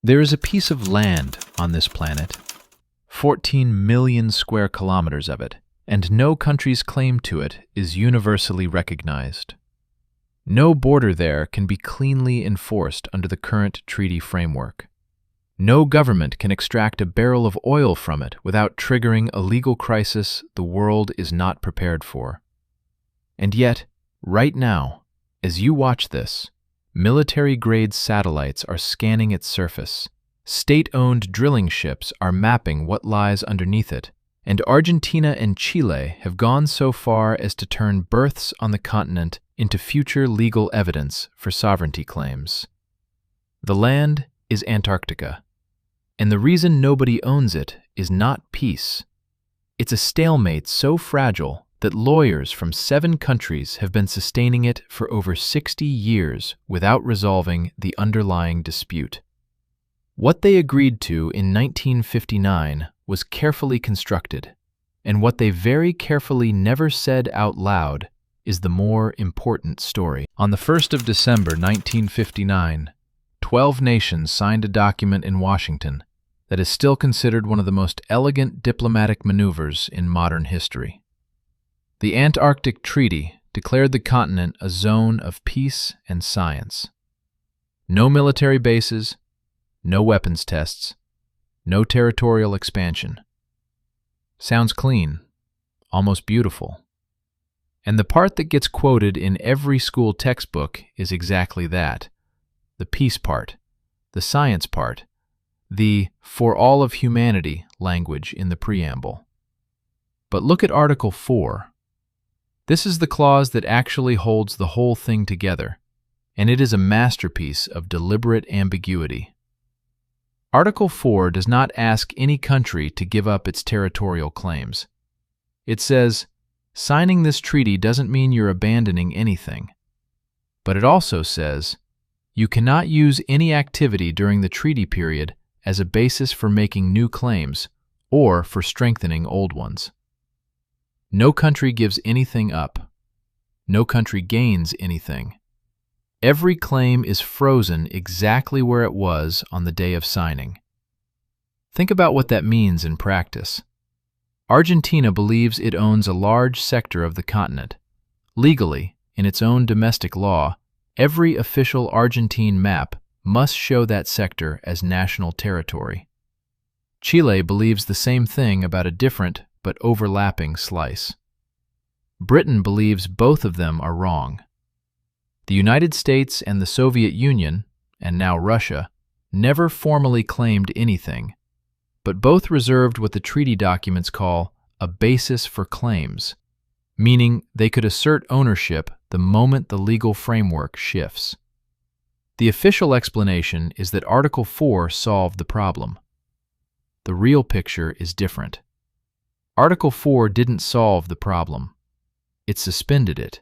There is a piece of land on this planet, 14 million square kilometers of it, and no country's claim to it is universally recognized. No border there can be cleanly enforced under the current treaty framework. No government can extract a barrel of oil from it without triggering a legal crisis the world is not prepared for. And yet, right now, as you watch this, military-grade satellites are scanning its surface, state-owned drilling ships are mapping what lies underneath it, and Argentina and Chile have gone so far as to turn births on the continent into future legal evidence for sovereignty claims. The land is Antarctica, and the reason nobody owns it is not peace. It's a stalemate so fragile that lawyers from 7 countries have been sustaining it for over 60 years without resolving the underlying dispute. What they agreed to in 1959 was carefully constructed, and what they very carefully never said out loud is the more important story. On the 1st of December 1959, 12 nations signed a document in Washington that is still considered one of the most elegant diplomatic maneuvers in modern history. The Antarctic Treaty declared the continent a zone of peace and science. No military bases, no weapons tests, no territorial expansion. Sounds clean, almost beautiful. And the part that gets quoted in every school textbook is exactly that. The peace part, the science part, the "for all of humanity" language in the preamble. But look at Article 4. This is the clause that actually holds the whole thing together, and it is a masterpiece of deliberate ambiguity. Article 4 does not ask any country to give up its territorial claims. It says, signing this treaty doesn't mean you're abandoning anything. But it also says, you cannot use any activity during the treaty period as a basis for making new claims or for strengthening old ones. No country gives anything up. No country gains anything. Every claim is frozen exactly where it was on the day of signing. Think about what that means in practice. Argentina believes it owns a large sector of the continent. Legally, in its own domestic law, every official Argentine map must show that sector as national territory. Chile believes the same thing about a different but overlapping slice. Britain believes both of them are wrong. The United States and the Soviet Union, and now Russia, never formally claimed anything, but both reserved what the treaty documents call a basis for claims, meaning they could assert ownership the moment the legal framework shifts. The official explanation is that Article 4 solved the problem. The real picture is different. Article 4 didn't solve the problem. It suspended it.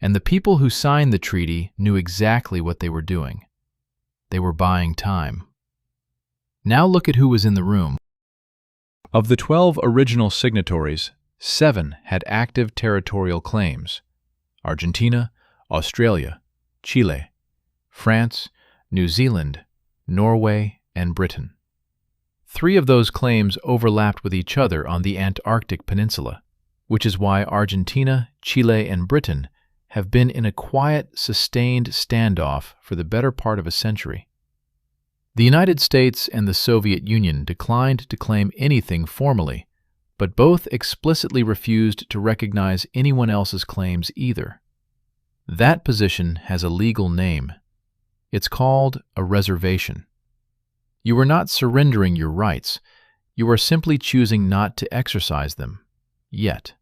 And the people who signed the treaty knew exactly what they were doing. They were buying time. Now look at who was in the room. Of the 12 original signatories, 7 had active territorial claims: Argentina, Australia, Chile, France, New Zealand, Norway, and Britain. 3 of those claims overlapped with each other on the Antarctic Peninsula, which is why Argentina, Chile, and Britain have been in a quiet, sustained standoff for the better part of a century. The United States and the Soviet Union declined to claim anything formally, but both explicitly refused to recognize anyone else's claims either. That position has a legal name. It's called a reservation. You are not surrendering your rights. You are simply choosing not to exercise them, yet.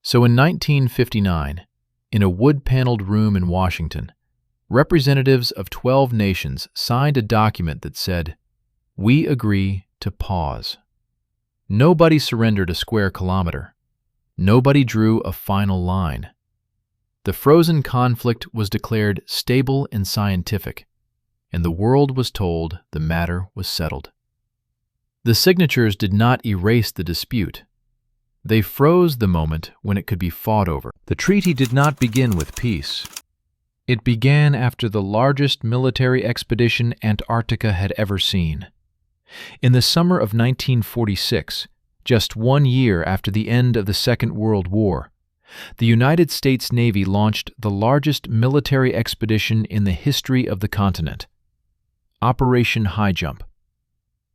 So in 1959, in a wood-paneled room in Washington, representatives of 12 nations signed a document that said, "We agree to pause." Nobody surrendered a square kilometer. Nobody drew a final line. The frozen conflict was declared stable and scientific, and the world was told the matter was settled. The signatures did not erase the dispute. They froze the moment when it could be fought over. The treaty did not begin with peace. It began after the largest military expedition Antarctica had ever seen. In the summer of 1946, just 1 year after the end of the Second World War, the United States Navy launched the largest military expedition in the history of the continent. Operation High Jump.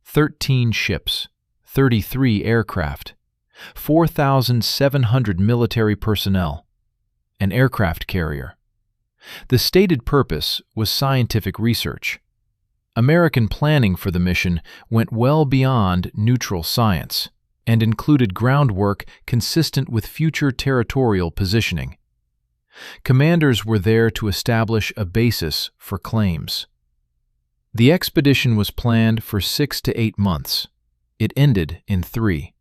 13 ships, 33 aircraft, 4,700 military personnel, an aircraft carrier. The stated purpose was scientific research. American planning for the mission went well beyond neutral science and included groundwork consistent with future territorial positioning. Commanders were there to establish a basis for claims. The expedition was planned for 6 to 8 months. It ended in 3.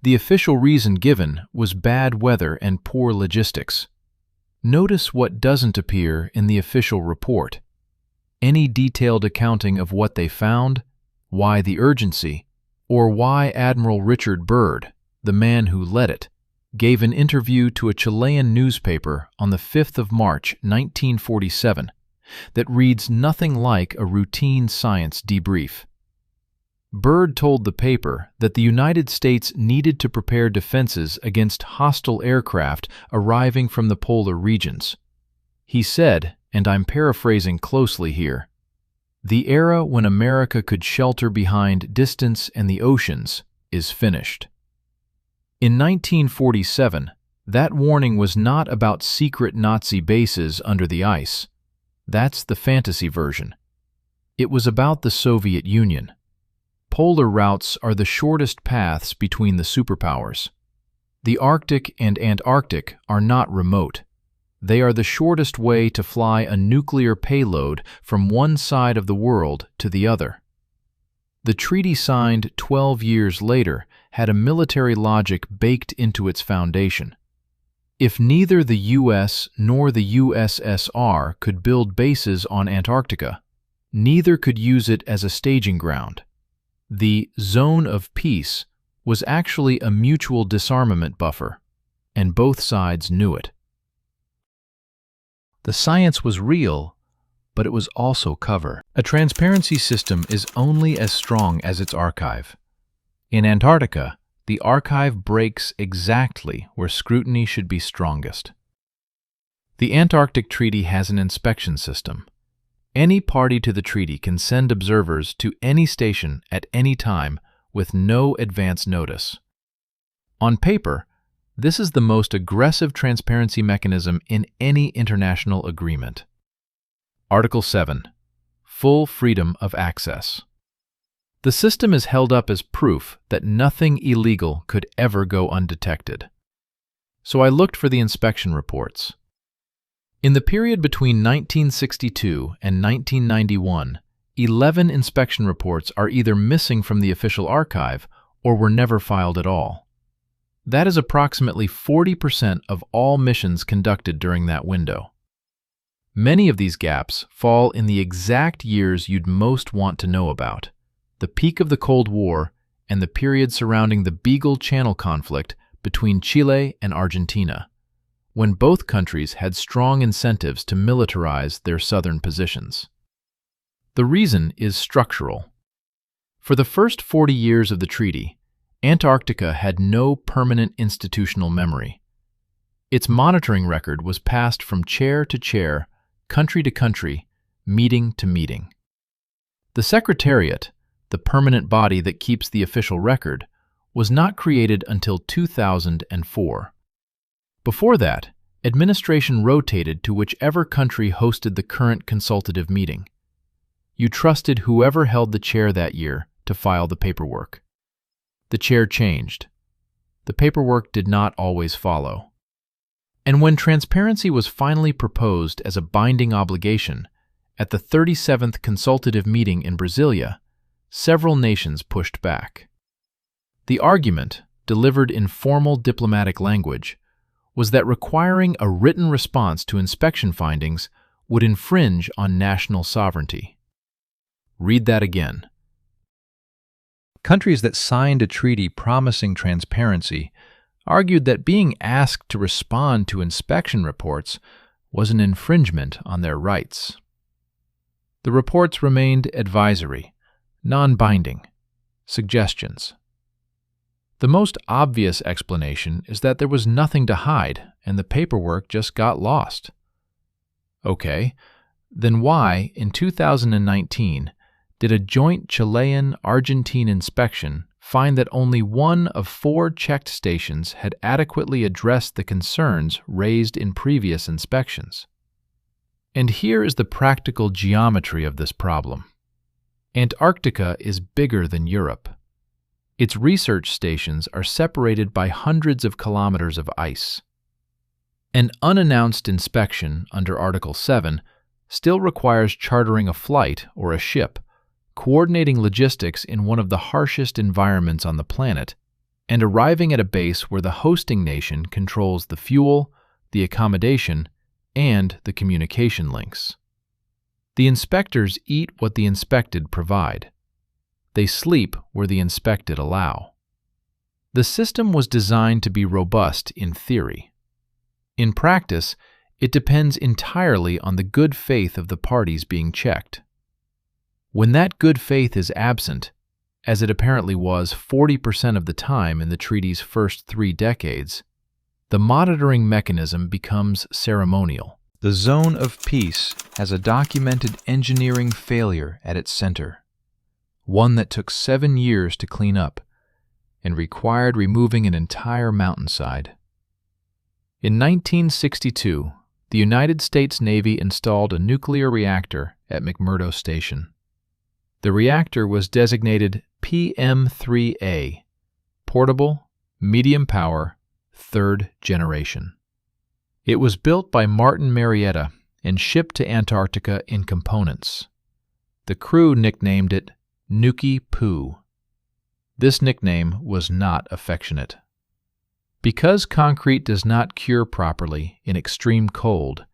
The official reason given was bad weather and poor logistics. Notice what doesn't appear in the official report. Any detailed accounting of what they found, why the urgency, or why Admiral Richard Byrd, the man who led it, gave an interview to a Chilean newspaper on the 5th of March, 1947, that reads nothing like a routine science debrief. Byrd told the paper that the United States needed to prepare defenses against hostile aircraft arriving from the polar regions. He said, and I'm paraphrasing closely here, "The era when America could shelter behind distance and the oceans is finished." In 1947, that warning was not about secret Nazi bases under the ice. That's the fantasy version. It was about the Soviet Union. Polar routes are the shortest paths between the superpowers. The Arctic and Antarctic are not remote. They are the shortest way to fly a nuclear payload from one side of the world to the other. The treaty signed 12 years later had a military logic baked into its foundation. If neither the U.S. nor the USSR could build bases on Antarctica, neither could use it as a staging ground. The zone of peace was actually a mutual disarmament buffer, and both sides knew it. The science was real, but it was also cover. A transparency system is only as strong as its archive. In Antarctica, the archive breaks exactly where scrutiny should be strongest. The Antarctic Treaty has an inspection system. Any party to the treaty can send observers to any station at any time with no advance notice. On paper, this is the most aggressive transparency mechanism in any international agreement. Article 7. Full freedom of access. The system is held up as proof that nothing illegal could ever go undetected. So I looked for the inspection reports. In the period between 1962 and 1991, 11 inspection reports are either missing from the official archive or were never filed at all. That is approximately 40% of all missions conducted during that window. Many of these gaps fall in the exact years you'd most want to know about, the peak of the Cold War and the period surrounding the Beagle Channel conflict between Chile and Argentina, when both countries had strong incentives to militarize their southern positions. The reason is structural. For the first 40 years of the treaty, Antarctica had no permanent institutional memory. Its monitoring record was passed from chair to chair, country to country, meeting to meeting. The Secretariat, the permanent body that keeps the official record, was not created until 2004. Before that, administration rotated to whichever country hosted the current consultative meeting. You trusted whoever held the chair that year to file the paperwork. The chair changed. The paperwork did not always follow. And when transparency was finally proposed as a binding obligation, at the 37th consultative meeting in Brasilia, several nations pushed back. The argument, delivered in formal diplomatic language, was that requiring a written response to inspection findings would infringe on national sovereignty. Read that again. Countries that signed a treaty promising transparency argued that being asked to respond to inspection reports was an infringement on their rights. The reports remained advisory, non-binding, suggestions. The most obvious explanation is that there was nothing to hide and the paperwork just got lost. Okay, then why, in 2019, did a joint Chilean-Argentine inspection find that only one of 4 checked stations had adequately addressed the concerns raised in previous inspections? And here is the practical geometry of this problem. Antarctica is bigger than Europe. Its research stations are separated by hundreds of kilometers of ice. An unannounced inspection under Article 7 still requires chartering a flight or a ship, coordinating logistics in one of the harshest environments on the planet, and arriving at a base where the hosting nation controls the fuel, the accommodation, and the communication links. The inspectors eat what the inspected provide. They sleep where the inspected allow. The system was designed to be robust in theory. In practice, it depends entirely on the good faith of the parties being checked. When that good faith is absent, as it apparently was 40% of the time in the treaty's first 3 decades, the monitoring mechanism becomes ceremonial. The zone of peace has a documented engineering failure at its center, one that took 7 years to clean up and required removing an entire mountainside. In 1962, the United States Navy installed a nuclear reactor at McMurdo Station. The reactor was designated PM-3A, Portable, Medium Power, Third Generation. It was built by Martin Marietta and shipped to Antarctica in components. The crew nicknamed it Nuki Poo. This nickname was not affectionate. Because concrete does not cure properly in extreme cold,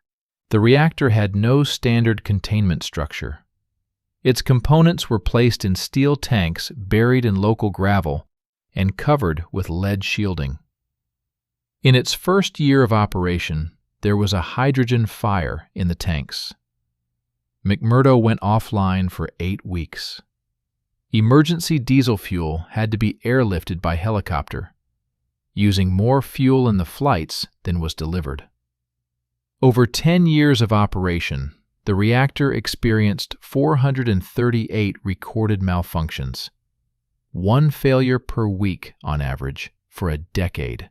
the reactor had no standard containment structure. Its components were placed in steel tanks buried in local gravel and covered with lead shielding. In its first year of operation, there was a hydrogen fire in the tanks. McMurdo went offline for 8 weeks. Emergency diesel fuel had to be airlifted by helicopter, using more fuel in the flights than was delivered. Over 10 years of operation, the reactor experienced 438 recorded malfunctions, 1 failure per week on average for a decade.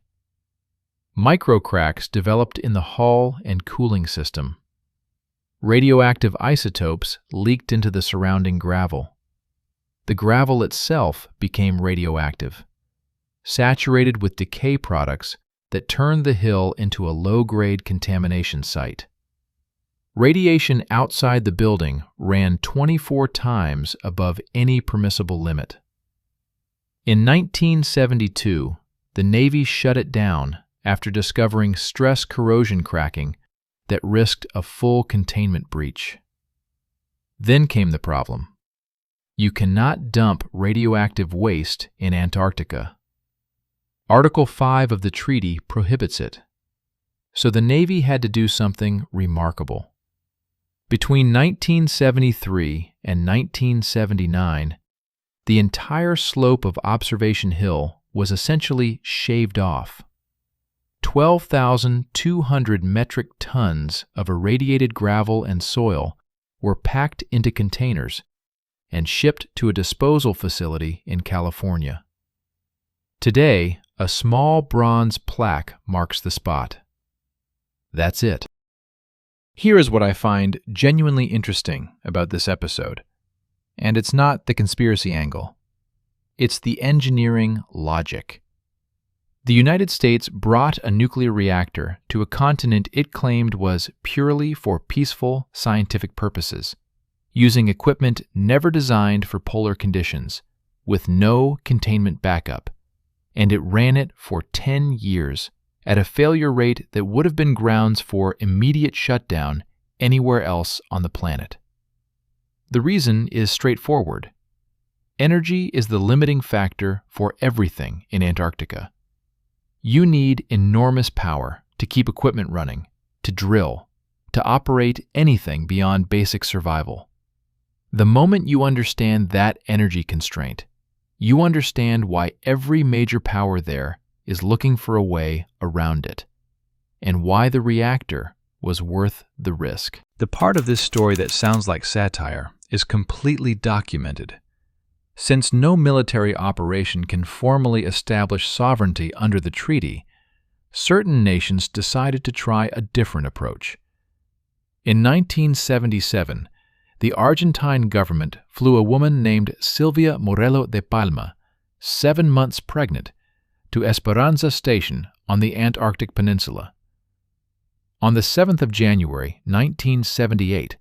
Microcracks developed in the hull and cooling system. Radioactive isotopes leaked into the surrounding gravel. The gravel itself became radioactive, saturated with decay products that turned the hill into a low-grade contamination site. Radiation outside the building ran 24 times above any permissible limit. In 1972, the Navy shut it down after discovering stress corrosion cracking that risked a full containment breach. Then came the problem. You cannot dump radioactive waste in Antarctica. Article 5 of the treaty prohibits it. So the Navy had to do something remarkable. Between 1973 and 1979, the entire slope of Observation Hill was essentially shaved off. 12,200 metric tons of irradiated gravel and soil were packed into containers and shipped to a disposal facility in California. Today, a small bronze plaque marks the spot. That's it. Here is what I find genuinely interesting about this episode. And it's not the conspiracy angle. It's the engineering logic. The United States brought a nuclear reactor to a continent it claimed was purely for peaceful scientific purposes, using equipment never designed for polar conditions, with no containment backup, and it ran it for 10 years at a failure rate that would have been grounds for immediate shutdown anywhere else on the planet. The reason is straightforward. Energy is the limiting factor for everything in Antarctica. You need enormous power to keep equipment running, to drill, to operate anything beyond basic survival. The moment you understand that energy constraint, you understand why every major power there is looking for a way around it, and why the reactor was worth the risk. The part of this story that sounds like satire is completely documented. Since no military operation can formally establish sovereignty under the treaty, certain nations decided to try a different approach. In 1977, the Argentine government flew a woman named Silvia Morello de Palma, 7 months pregnant, to Esperanza Station on the Antarctic Peninsula. On the 7th of January, 1978,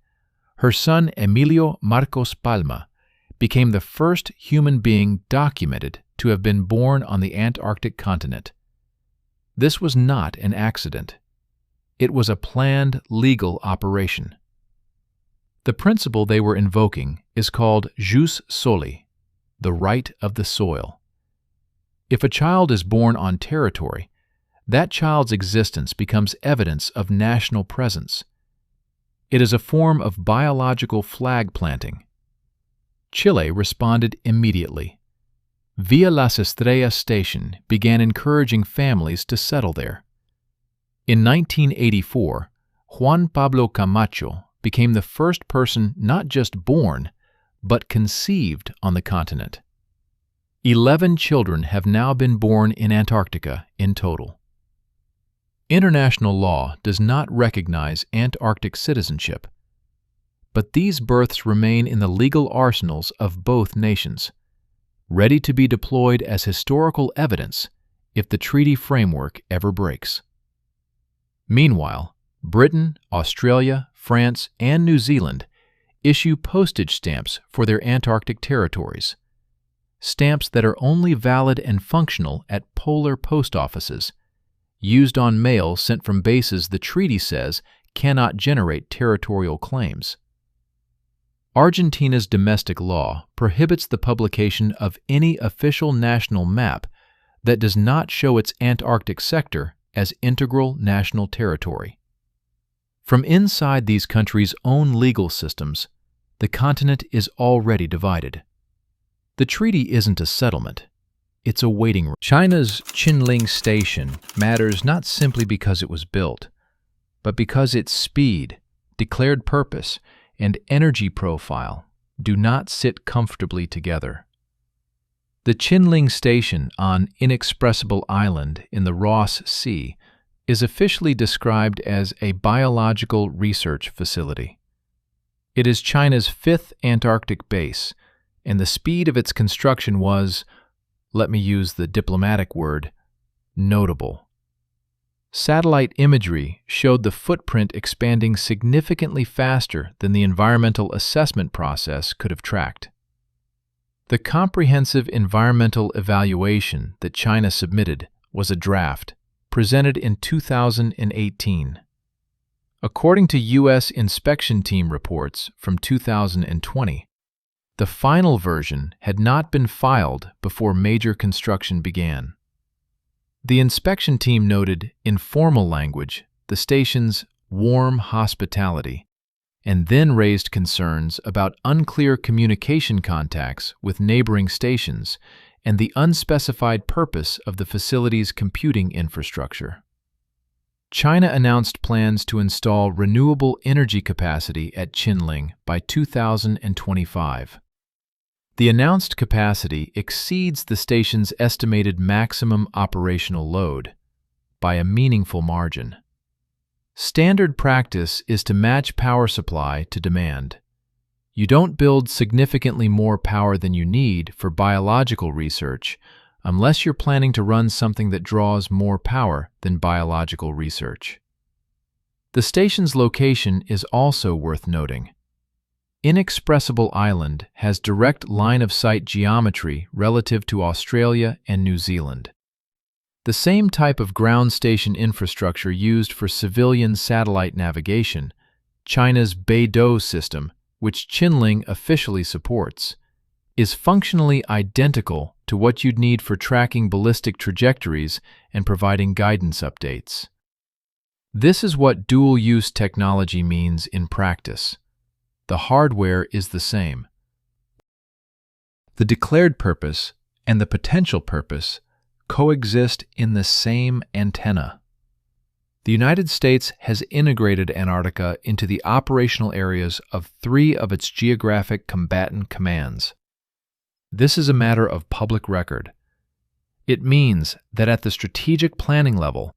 her son Emilio Marcos Palma became the first human being documented to have been born on the Antarctic continent. This was not an accident. It was a planned legal operation. The principle they were invoking is called jus soli, the right of the soil. If a child is born on territory, that child's existence becomes evidence of national presence. It is a form of biological flag planting. Chile responded immediately. Villa Las Estrellas Station began encouraging families to settle there. In 1984, Juan Pablo Camacho became the first person not just born, but conceived on the continent. 11 children have now been born in Antarctica in total. International law does not recognize Antarctic citizenship, but these births remain in the legal arsenals of both nations, ready to be deployed as historical evidence if the treaty framework ever breaks. Meanwhile, Britain, Australia, France, and New Zealand issue postage stamps for their Antarctic territories, stamps that are only valid and functional at polar post offices, used on mail sent from bases the treaty says cannot generate territorial claims. Argentina's domestic law prohibits the publication of any official national map that does not show its Antarctic sector as integral national territory. From inside these countries' own legal systems, the continent is already divided. The treaty isn't a settlement. It's a waiting room. China's Qinling Station matters not simply because it was built, but because its speed, declared purpose, and energy profile do not sit comfortably together. The Qinling Station on Inexpressible Island in the Ross Sea is officially described as a biological research facility. It is China's 5th Antarctic base, and the speed of its construction was, let me use the diplomatic word, notable. Satellite imagery showed the footprint expanding significantly faster than the environmental assessment process could have tracked. The comprehensive environmental evaluation that China submitted was a draft, presented in 2018. According to U.S. inspection team reports from 2020, the final version had not been filed before major construction began. The inspection team noted, in formal language, the station's warm hospitality, and then raised concerns about unclear communication contacts with neighboring stations and the unspecified purpose of the facility's computing infrastructure. China announced plans to install renewable energy capacity at Qinling by 2025. The announced capacity exceeds the station's estimated maximum operational load by a meaningful margin. Standard practice is to match power supply to demand. You don't build significantly more power than you need for biological research unless you're planning to run something that draws more power than biological research. The station's location is also worth noting. Inexpressible Island has direct line-of-sight geometry relative to Australia and New Zealand. The same type of ground station infrastructure used for civilian satellite navigation, China's Beidou system, which Qinling officially supports, is functionally identical to what you'd need for tracking ballistic trajectories and providing guidance updates. This is what dual-use technology means in practice. The hardware is the same. The declared purpose and the potential purpose coexist in the same antenna. The United States has integrated Antarctica into the operational areas of 3 of its geographic combatant commands. This is a matter of public record. It means that at the strategic planning level,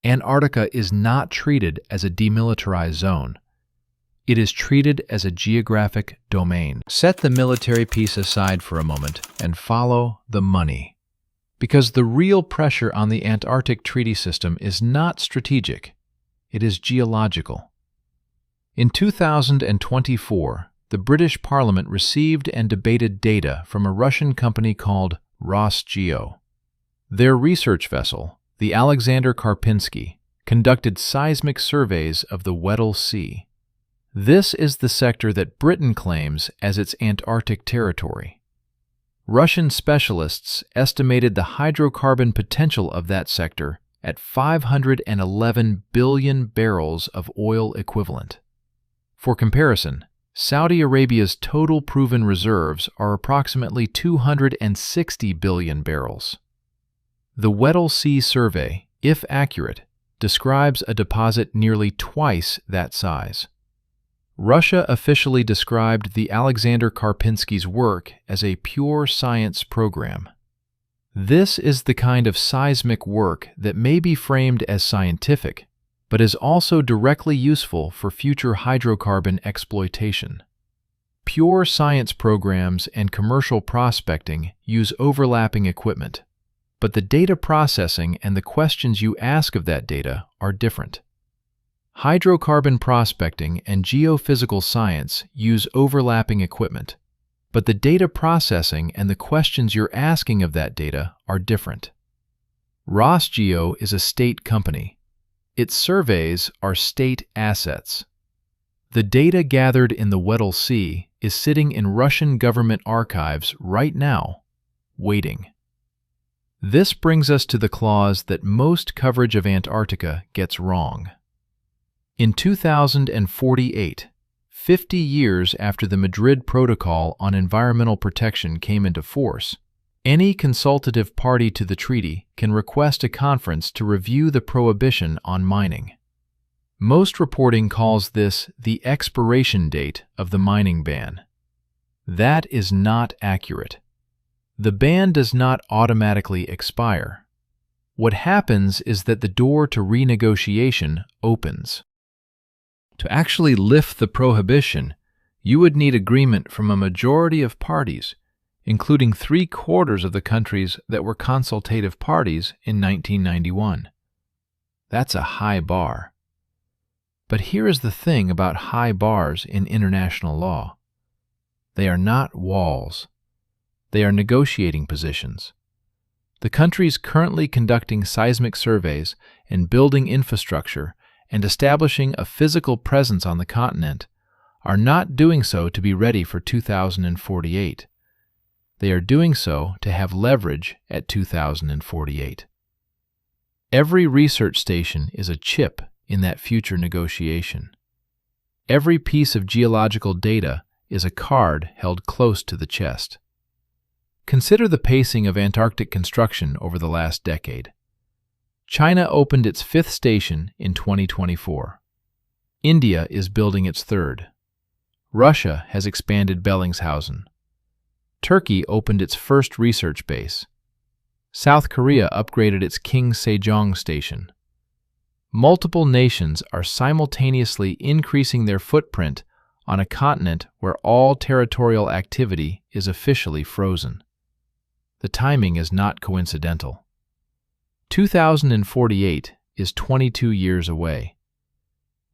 Antarctica is not treated as a demilitarized zone. It is treated as a geographic domain. Set the military piece aside for a moment and follow the money. Because the real pressure on the Antarctic treaty system is not strategic, it is geological. In 2024, the British Parliament received and debated data from a Russian company called Rosgeo. Their research vessel, the Alexander Karpinski, conducted seismic surveys of the Weddell Sea. This is the sector that Britain claims as its Antarctic territory. Russian specialists estimated the hydrocarbon potential of that sector at 511 billion barrels of oil equivalent. For comparison, Saudi Arabia's total proven reserves are approximately 260 billion barrels. The Weddell Sea survey, if accurate, describes a deposit nearly twice that size. Russia officially described the Alexander Karpinski's work as a pure science program. This is the kind of seismic work that may be framed as scientific, but is also directly useful for future hydrocarbon exploitation. Pure science programs and commercial prospecting use overlapping equipment, but the data processing and the questions you ask of that data are different. Hydrocarbon prospecting and geophysical science use overlapping equipment, but the data processing and the questions you're asking of that data are different. Rosgeo is a state company. Its surveys are state assets. The data gathered in the Weddell Sea is sitting in Russian government archives right now, waiting. This brings us to the clause that most coverage of Antarctica gets wrong. In 2048, 50 years after the Madrid Protocol on Environmental Protection came into force, any consultative party to the treaty can request a conference to review the prohibition on mining. Most reporting calls this the expiration date of the mining ban. That is not accurate. The ban does not automatically expire. What happens is that the door to renegotiation opens. To actually lift the prohibition, you would need agreement from a majority of parties, including 3/4 of the countries that were consultative parties in 1991. That's a high bar. But here is the thing about high bars in international law. They are not walls. They are negotiating positions. The countries currently conducting seismic surveys and building infrastructure and establishing a physical presence on the continent are not doing so to be ready for 2048. They are doing so to have leverage at 2048. Every research station is a chip in that future negotiation. Every piece of geological data is a card held close to the chest. Consider the pacing of Antarctic construction over the last decade. China opened its 5th station in 2024. India is building its 3rd. Russia has expanded Bellingshausen. Turkey opened its first research base. South Korea upgraded its King Sejong station. Multiple nations are simultaneously increasing their footprint on a continent where all territorial activity is officially frozen. The timing is not coincidental. 2048 is 22 years away.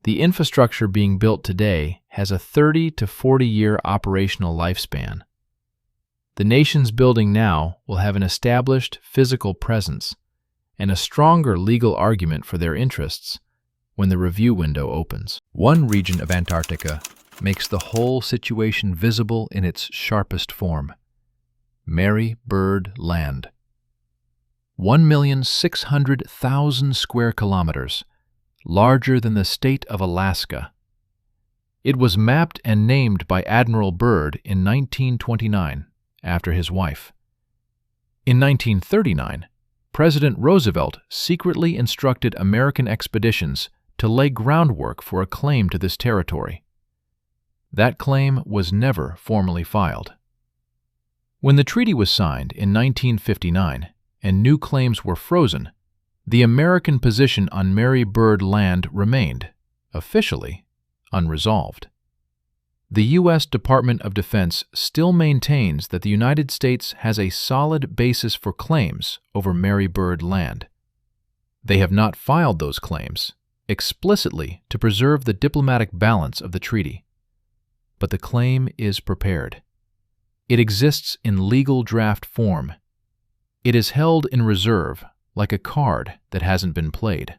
The infrastructure being built today has a 30 to 40-year operational lifespan. The nations building now will have an established physical presence and a stronger legal argument for their interests when the review window opens. One region of Antarctica makes the whole situation visible in its sharpest form. Merry Bird Land. 1,600,000 square kilometers, larger than the state of Alaska. It was mapped and named by Admiral Byrd in 1929, after his wife. In 1939, President Roosevelt secretly instructed American expeditions to lay groundwork for a claim to this territory. That claim was never formally filed. When the treaty was signed in 1959 and new claims were frozen, the American position on Mary Byrd land remained, officially, unresolved. The U.S. Department of Defense still maintains that the United States has a solid basis for claims over Mary Byrd land. They have not filed those claims explicitly to preserve the diplomatic balance of the treaty. But the claim is prepared. It exists in legal draft form. It is held in reserve like a card that hasn't been played.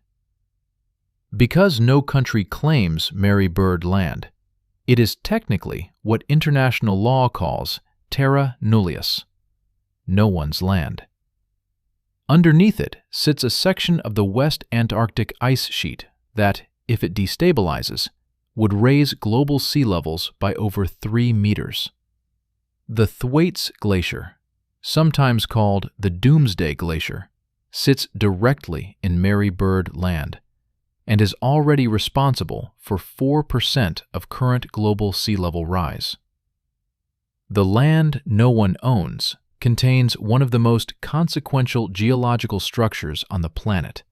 Because no country claims Mary Byrd land, it is technically what international law calls terra nullius, no one's land. Underneath it sits a section of the West Antarctic ice sheet that, if it destabilizes, would raise global sea levels by over 3 meters. The Thwaites Glacier, sometimes called the Doomsday Glacier, sits directly in Mary Byrd land and is already responsible for 4% of current global sea level rise. The land no one owns contains one of the most consequential geological structures on the planet.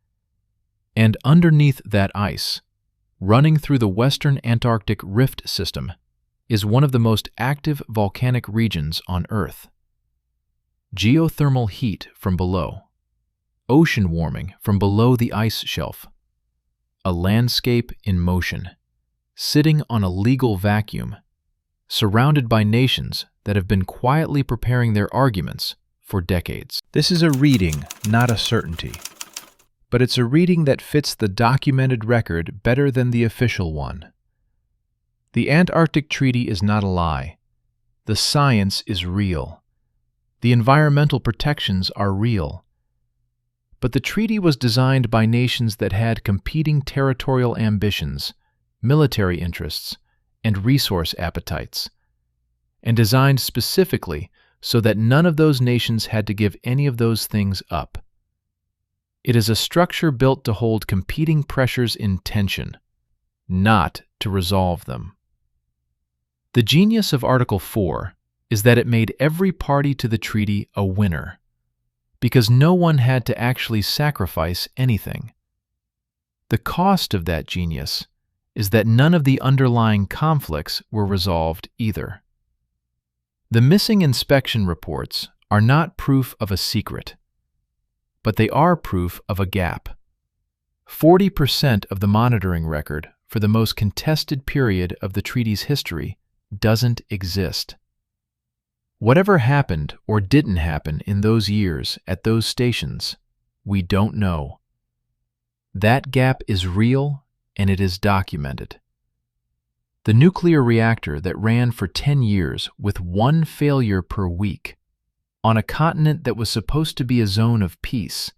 And underneath that ice, running through the Western Antarctic Rift System, is one of the most active volcanic regions on Earth. Geothermal heat from below, ocean warming from below the ice shelf, a landscape in motion, sitting on a legal vacuum, surrounded by nations that have been quietly preparing their arguments for decades. This is a reading, not a certainty. But it's a reading that fits the documented record better than the official one. The Antarctic Treaty is not a lie. The science is real. The environmental protections are real. But the treaty was designed by nations that had competing territorial ambitions, military interests, and resource appetites, and designed specifically so that none of those nations had to give any of those things up. It is a structure built to hold competing pressures in tension, not to resolve them. The genius of Article 4 is that it made every party to the treaty a winner, because no one had to actually sacrifice anything. The cost of that genius is that none of the underlying conflicts were resolved either. The missing inspection reports are not proof of a secret, but they are proof of a gap. 40% of the monitoring record for the most contested period of the treaty's history doesn't exist. Whatever happened or didn't happen in those years at those stations, we don't know. That gap is real and it is documented. The nuclear reactor that ran for 10 years with one failure per week, on a continent that was supposed to be a zone of peace,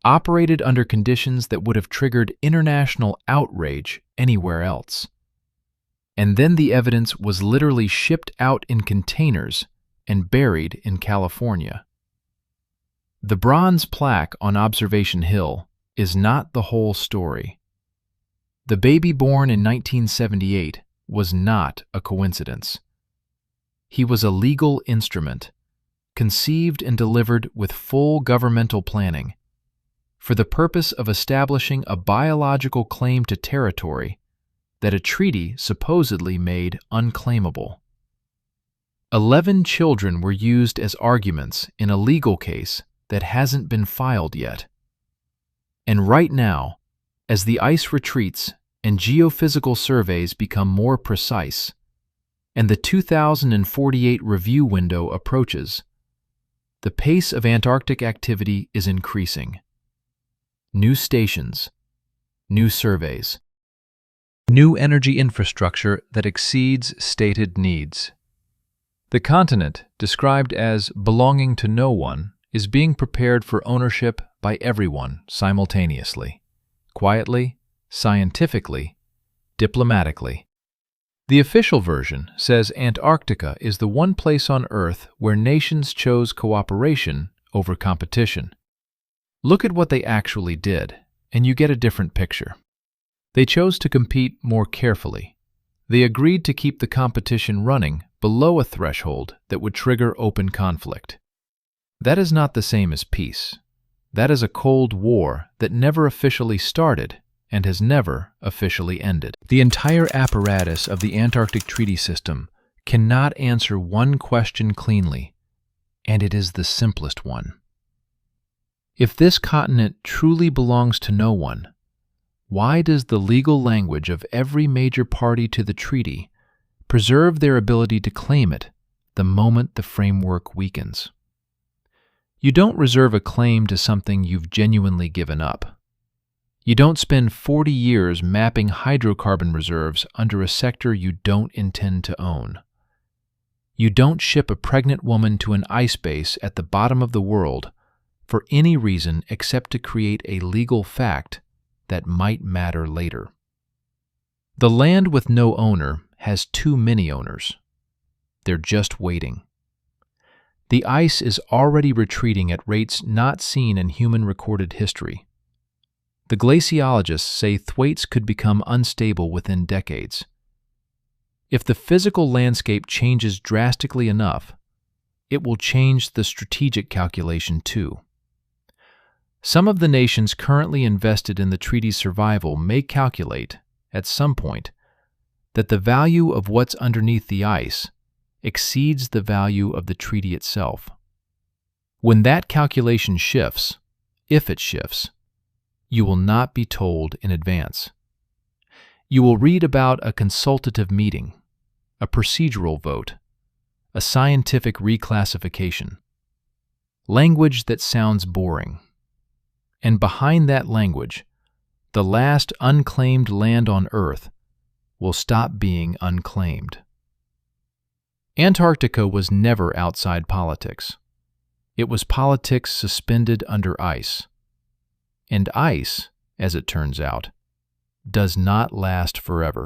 operated under conditions that would have triggered international outrage anywhere else. And then the evidence was literally shipped out in containers and buried in California. The bronze plaque on Observation Hill is not the whole story. The baby born in 1978 was not a coincidence. He was a legal instrument, conceived and delivered with full governmental planning, for the purpose of establishing a biological claim to territory that a treaty supposedly made unclaimable. 11 children were used as arguments in a legal case that hasn't been filed yet. And right now, as the ice retreats and geophysical surveys become more precise, and the 2048 review window approaches, the pace of Antarctic activity is increasing. New stations, new surveys, new energy infrastructure that exceeds stated needs. The continent, described as belonging to no one, is being prepared for ownership by everyone simultaneously, quietly, scientifically, diplomatically. The official version says Antarctica is the one place on Earth where nations chose cooperation over competition. Look at what they actually did, and you get a different picture. They chose to compete more carefully. They agreed to keep the competition running below a threshold that would trigger open conflict. That is not the same as peace. That is a Cold War that never officially started and has never officially ended. The entire apparatus of the Antarctic Treaty System cannot answer one question cleanly, and it is the simplest one. If this continent truly belongs to no one, why does the legal language of every major party to the treaty preserve their ability to claim it the moment the framework weakens? You don't reserve a claim to something you've genuinely given up. You don't spend 40 years mapping hydrocarbon reserves under a sector you don't intend to own. You don't ship a pregnant woman to an ice base at the bottom of the world for any reason except to create a legal fact that might matter later. The land with no owner has too many owners. They're just waiting. The ice is already retreating at rates not seen in human recorded history. The glaciologists say thwaites could become unstable within decades. If the physical landscape changes drastically enough, it will change the strategic calculation too. Some of the nations currently invested in the treaty's survival may calculate, at some point, that the value of what's underneath the ice exceeds the value of the treaty itself. When that calculation shifts, if it shifts, you will not be told in advance. You will read about a consultative meeting, a procedural vote, a scientific reclassification. Language that sounds boring. And behind that language, the last unclaimed land on Earth will stop being unclaimed. Antarctica was never outside politics. It was politics suspended under ice. And ice, as it turns out, does not last forever.